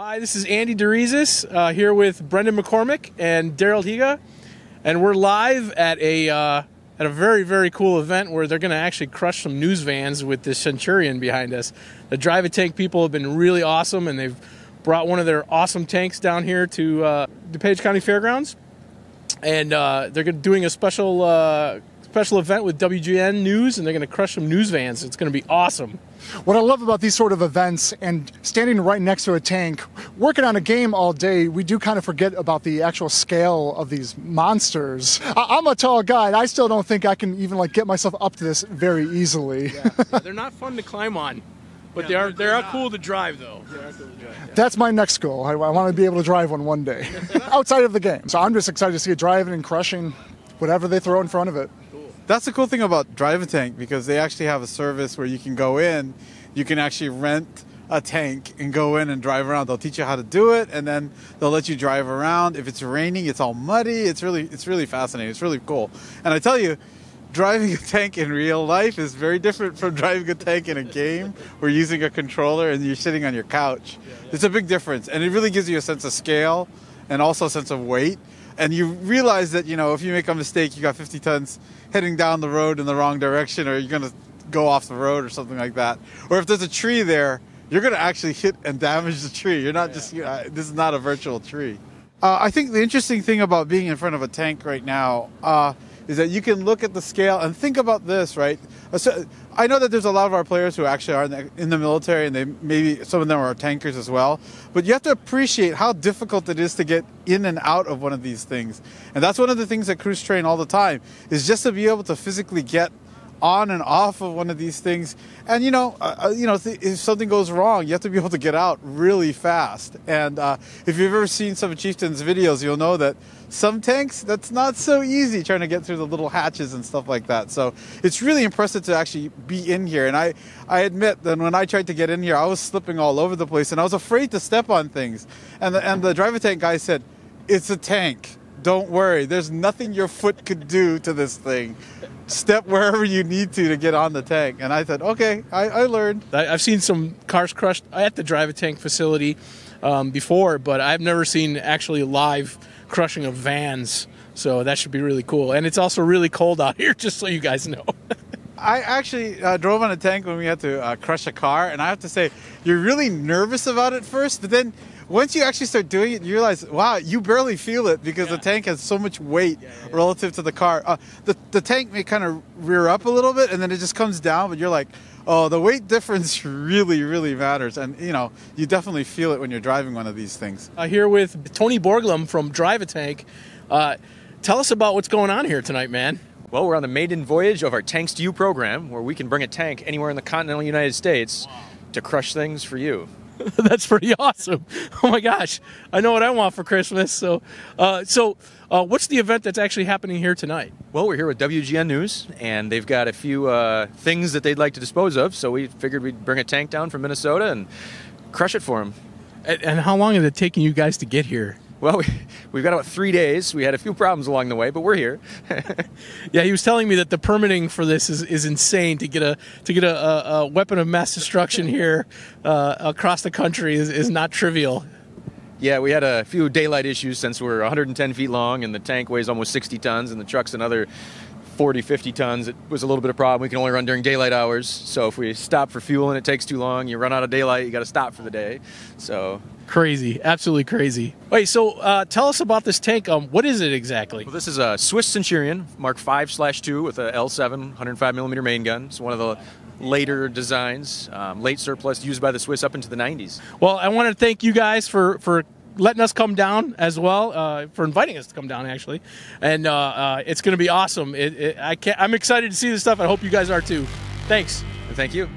Hi, this is Andy DeRizis here with Brendan McCormick and Daryl Higa, and we're live at a very, very cool event where they're going to actually crush some news vans with this Centurion behind us. The Drive a Tank people have been really awesome, and they've brought one of their awesome tanks down here to DuPage County Fairgrounds, and they're doing a special event with WGN News, and they're going to crush some news vans. It's going to be awesome. What I love about these sort of events and standing right next to a tank, working on a game all day, we do kind of forget about the actual scale of these monsters. I'm a tall guy, and I still don't think I can even get myself up to this very easily. Yeah, they're not fun to climb on, but they are cool to drive, though. That's my next goal. I want to be able to drive one day, outside of the game. So I'm just excited to see it driving and crushing whatever they throw in front of it. That's the cool thing about Drive a Tank, because they actually have a service where you can go in, you can actually rent a tank and go in and drive around. They'll teach you how to do it, and then they'll let you drive around. If it's raining, it's all muddy. It's really fascinating. It's really cool. And I tell you, driving a tank in real life is very different from driving a tank in a game where you're using a controller and you're sitting on your couch. It's a big difference, and it really gives you a sense of scale and also a sense of weight. And you realize that, if you make a mistake, you got 50 tons heading down the road in the wrong direction, or you're going to go off the road or something like that. Or if there's a tree there, you're going to actually hit and damage the tree. You're not just, this is not a virtual tree. I think the interesting thing about being in front of a tank right now is that you can look at the scale and think about this, right? So I know that there's a lot of our players who actually are in the military, and maybe some of them are tankers as well. But you have to appreciate how difficult it is to get in and out of one of these things. And that's one of the things that crews train all the time, is just to be able to physically get on and off of one of these things. And if something goes wrong, you have to be able to get out really fast. And if you've ever seen some of Chieftain's videos, you'll know that some tanks, that's not so easy, trying to get through the little hatches and stuff like that. So it's really impressive to actually be in here. And I admit that when I tried to get in here, I was slipping all over the place, and I was afraid to step on things. And the Drive a Tank guy said, "It's a tank. Don't worry. There's nothing your foot could do to this thing. Step wherever you need to get on the tank." And I said, okay, I learned. I've seen some cars crushed at the Drive a Tank facility before, but I've never seen actually live crushing of vans. So that should be really cool. And it's also really cold out here, just so you guys know. I actually drove on a tank when we had to crush a car, and I have to say, you're really nervous about it first, but then once you actually start doing it, you realize, wow, you barely feel it, because the tank has so much weight relative to the car. The tank may kind of rear up a little bit, and then it just comes down, but you're like, oh, the weight difference really, really matters. And, you definitely feel it when you're driving one of these things. Here with Tony Borglum from Drive a Tank. Tell us about what's going on here tonight, man. Well, we're on the maiden voyage of our Tanks to You program, where we can bring a tank anywhere in the continental United States to crush things for you. That's pretty awesome. Oh my gosh. I know what I want for Christmas. So what's the event that's actually happening here tonight? Well, we're here with WGN News, and they've got a few things that they'd like to dispose of, so we figured we'd bring a tank down from Minnesota and crush it for them. And how long is it taking you guys to get here? Well, we've got about 3 days. We had a few problems along the way, but we're here. Yeah, he was telling me that the permitting for this is insane. To get a weapon of mass destruction here across the country is not trivial. Yeah, we had a few daylight issues, since we're 110 feet long and the tank weighs almost 60 tons and the truck's another 40, 50 tons. It was a little bit of a problem. We can only run during daylight hours. So if we stop for fuel and it takes too long, you run out of daylight, you got to stop for the day. So crazy, absolutely crazy. Wait, so tell us about this tank. What is it exactly? Well, this is a Swiss Centurion Mark 5/2 with a L7 105mm main gun. It's one of the later designs, late surplus, used by the Swiss up into the 90s. Well, I want to thank you guys for letting us come down as well, for inviting us to come down, actually. And it's going to be awesome. I'm excited to see this stuff. I hope you guys are too. Thanks. And thank you.